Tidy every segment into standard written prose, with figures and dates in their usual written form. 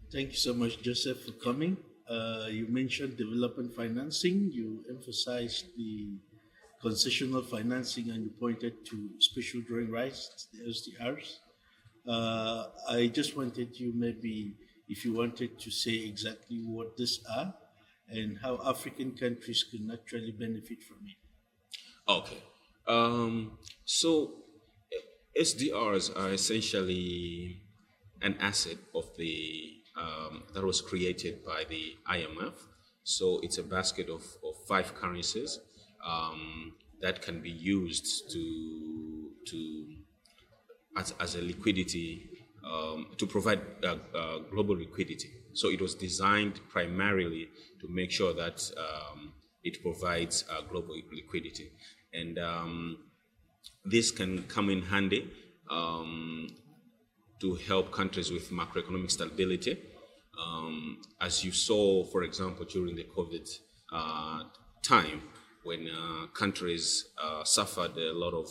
Thank you so much, Joseph, for coming. You mentioned development financing. You emphasized the concessional financing and you pointed to special drawing rights, the SDRs. I just wanted you maybe if you wanted to say exactly what these are and how African countries can actually benefit from it. Okay. So SDRs are essentially an asset of the that was created by the IMF. So it's a basket of five currencies that can be used to as a liquidity to provide global liquidity. So it was designed primarily to make sure that it provides global liquidity, and this can come in handy to help countries with macroeconomic stability. As you saw, for example, during the COVID time, when countries suffered a lot of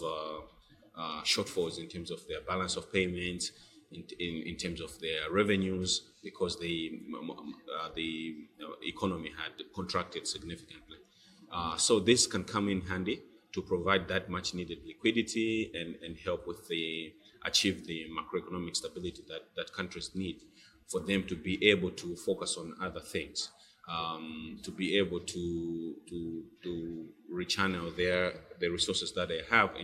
shortfalls in terms of their balance of payments, in terms of their revenues, because the economy had contracted significantly. So this can come in handy to provide that much needed liquidity and help with achieve the macroeconomic stability that countries need for them to be able to focus on other things, to be able to rechannel the resources that they have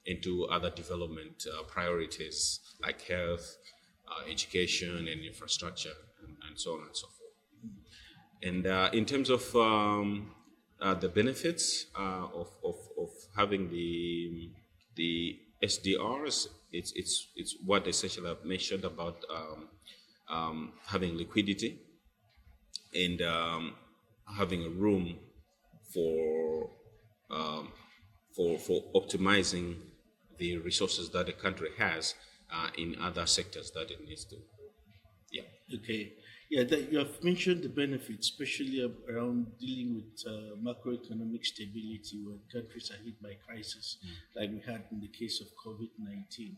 into other development priorities like health, education, and infrastructure, and so on and so forth. And in terms of the benefits of having the SDRs, it's what essentially I've mentioned about having liquidity and having a room for for optimizing the resources that a country has in other sectors that it needs to. Yeah. Okay. Yeah, that you have mentioned the benefits, especially around dealing with macroeconomic stability when countries are hit by crisis, like we had in the case of COVID-19.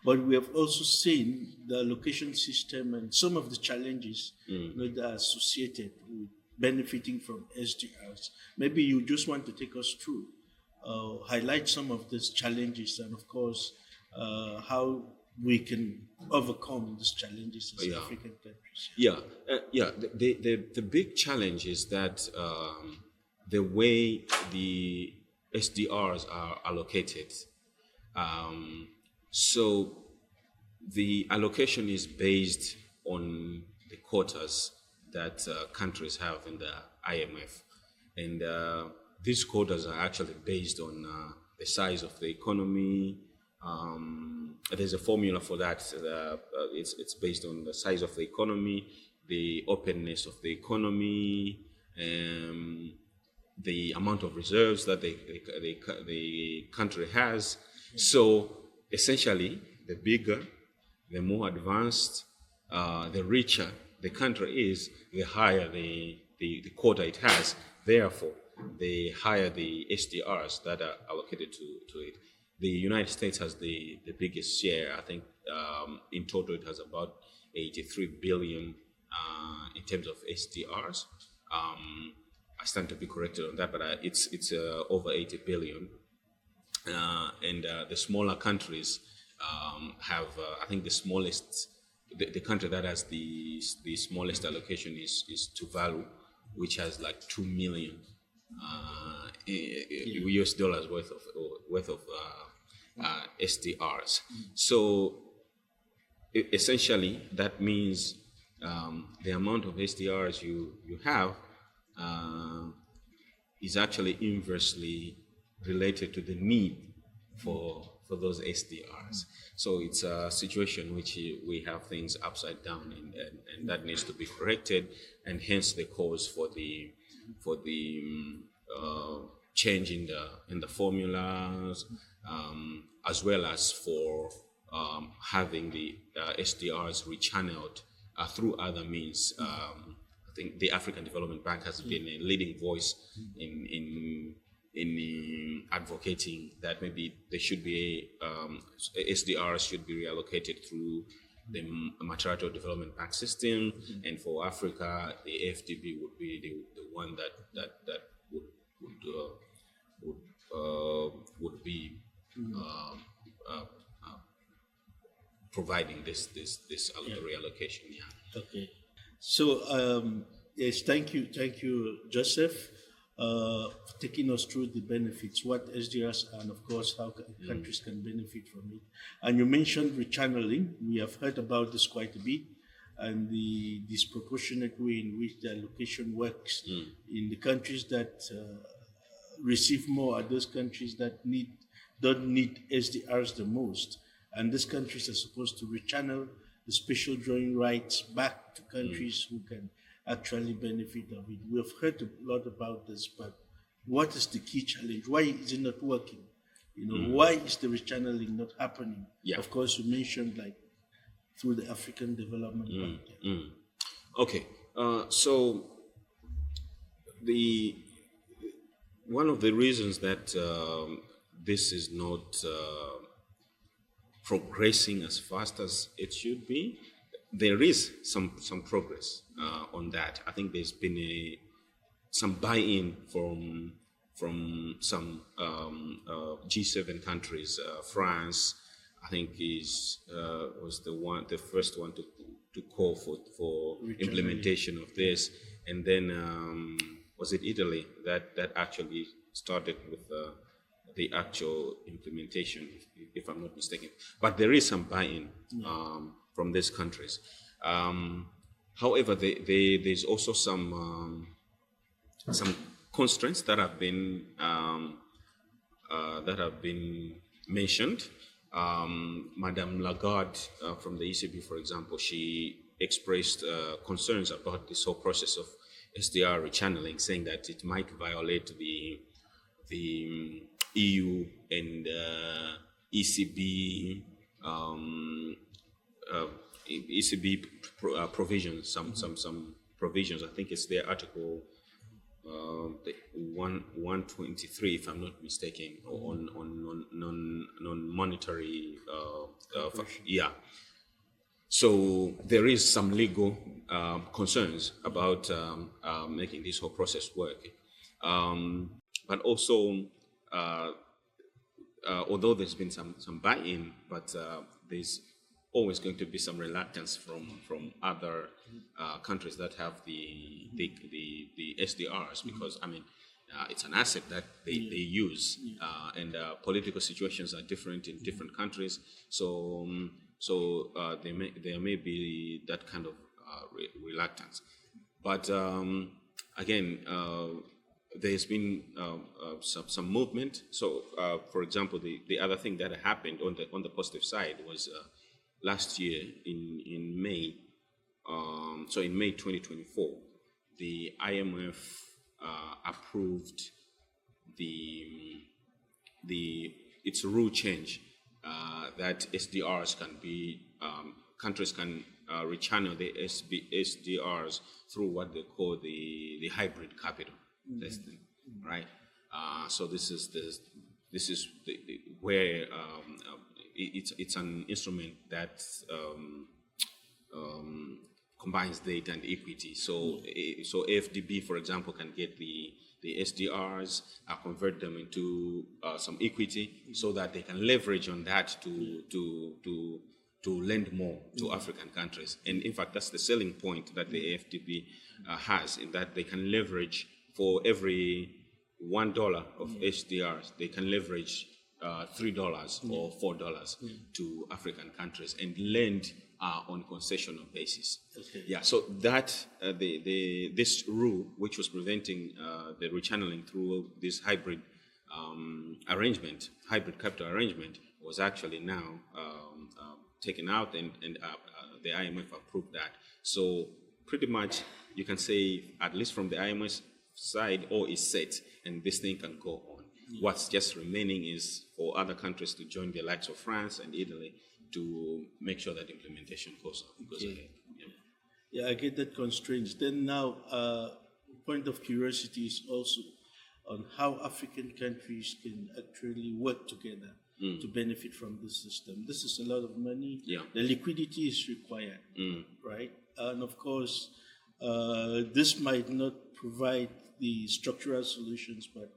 But we have also seen the allocation system and some of the challenges that are associated with benefiting from SDRs. Maybe you just want to take us through, highlight some of these challenges, and of course, how we can overcome these challenges as African countries. Yeah. The big challenge is that the way the SDRs are allocated. So the allocation is based on the quotas that countries have in the IMF, and these quotas are actually based on the size of the economy. There's a formula for that. It's based on the size of the economy, the openness of the economy, the amount of reserves that the country has. So essentially, the bigger, the more advanced, the richer the country is, the higher the quota it has. Therefore, the higher the SDRs that are allocated to it. The United States has the biggest share. I think in total it has about 83 billion in terms of SDRs. I stand to be corrected on that, but it's over 80 billion. And the smaller countries have, I think, the smallest. The country that has the smallest allocation is Tuvalu, which has like 2 million US dollars worth of SDRs. So essentially, that means the amount of SDRs you have is actually inversely related to the need for those SDRs. So it's a situation which we have things upside down, and that needs to be corrected, and hence the cause for the change in the formulas, as well as for having the SDRs rechanneled through other means. I think the African Development Bank has been a leading voice in advocating that maybe there should be SDRs should be reallocated through the multilateral development bank system, and for Africa, the AfDB would be the one that would be providing this reallocation. Yeah. Okay. So yes, thank you, Joseph, for taking us through the benefits, what SDRs are, and of course how countries can benefit from it. And you mentioned rechanneling. We have heard about this quite a bit, and the disproportionate way in which the allocation works in the countries that receive more are those countries that don't need SDRs the most. And these countries are supposed to rechannel the special drawing rights back to countries who can actually benefit of it. We have heard a lot about this, but what is the key challenge? Why is it not working? Why is the rechanneling not happening? Yeah. Of course, you mentioned like through the African Development Bank. Okay, so one of the reasons that this is not progressing as fast as it should be, there is some progress on that. I think there's been some buy-in from some G7 countries. France, I think, was the first one to call for implementation of this, and then was it Italy that actually started with the actual implementation, if I'm not mistaken. But there is some buy-in from these countries. However, there's also some constraints that have been mentioned. Madame Lagarde from the ECB, for example, she expressed concerns about this whole process of SDR rechanneling, saying that it might violate the EU and ECB provisions, some provisions. I think it's their article 123, if I'm not mistaken, on non-monetary. Yeah. So there is some legal concerns about making this whole process work, but also. Although there's been some buy-in, but there's always going to be some reluctance from other countries that have the SDRs, because it's an asset that they use, and political situations are different in different countries. So there may be that kind of reluctance, but again. There's been some movement. So, for example, the other thing that happened on the positive side was last year in May. So in May 2024, the IMF approved its rule change that SDRs can be countries can rechannel the SDRs through what they call the hybrid capital. Testing, right? So this is where it's an instrument that combines data and equity. So AfDB, for example, can get the SDRs, convert them into some equity, so that they can leverage on that to lend more to African countries. And in fact, that's the selling point that the AfDB has, in that they can leverage. For every $1 of SDRs, they can leverage $3 or $4 to African countries and lend on concessional basis. Okay. Yeah. So that this rule, which was preventing the rechanneling through this hybrid capital arrangement, was actually now taken out, and the IMF approved that. So pretty much, you can say, at least from the IMF side, all is set, and this thing can go on. What's just remaining is for other countries to join, the likes of France and Italy, to make sure that implementation goes ahead. Yeah, I get that constraints. Then now, point of curiosity is also on how African countries can actually work together to benefit from this system. This is a lot of money. Yeah. The liquidity is required, right? And of course, this might not provide the structural solutions, but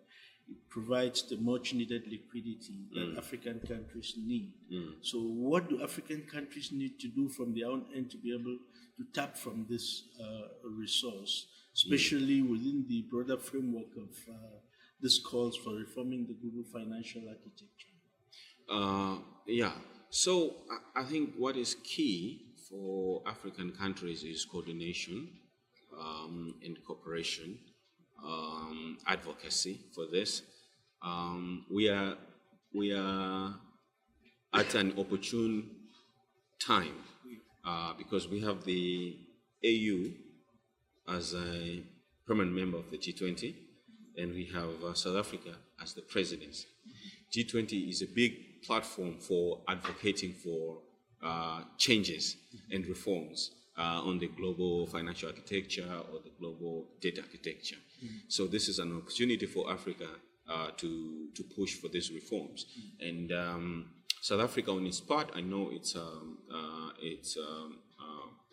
it provides the much needed liquidity that African countries need. So what do African countries need to do from their own end to be able to tap from this resource, especially within the broader framework of this calls for reforming the global financial architecture? So I think what is key for African countries is coordination and cooperation, advocacy for this. We are at an opportune time because we have the AU as a permanent member of the G20, and we have South Africa as the presidency. G20 is a big platform for advocating for changes and reforms on the global financial architecture or the global data architecture. So this is an opportunity for Africa to push for these reforms. And South Africa, on its part, I know it's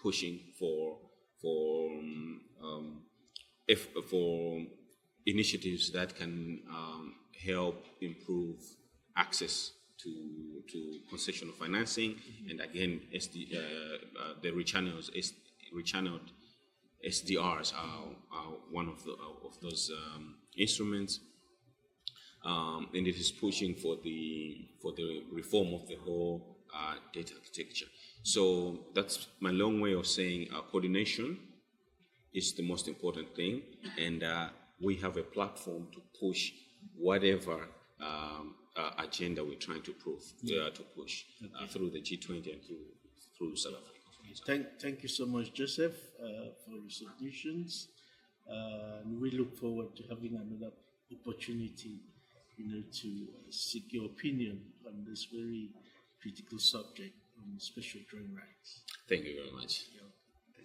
pushing for initiatives that can help improve access to concessional financing, and again, the rechanneled SDRs are one of those instruments, and it is pushing for the reform of the whole data architecture. So that's my long way of saying coordination is the most important thing, and we have a platform to push whatever agenda we're trying to push through the G20 and through South Africa. Thank you so much, Joseph, for your submissions. We look forward to having another opportunity, to seek your opinion on this very critical subject on special drawing rights. Thank you very much. Yeah.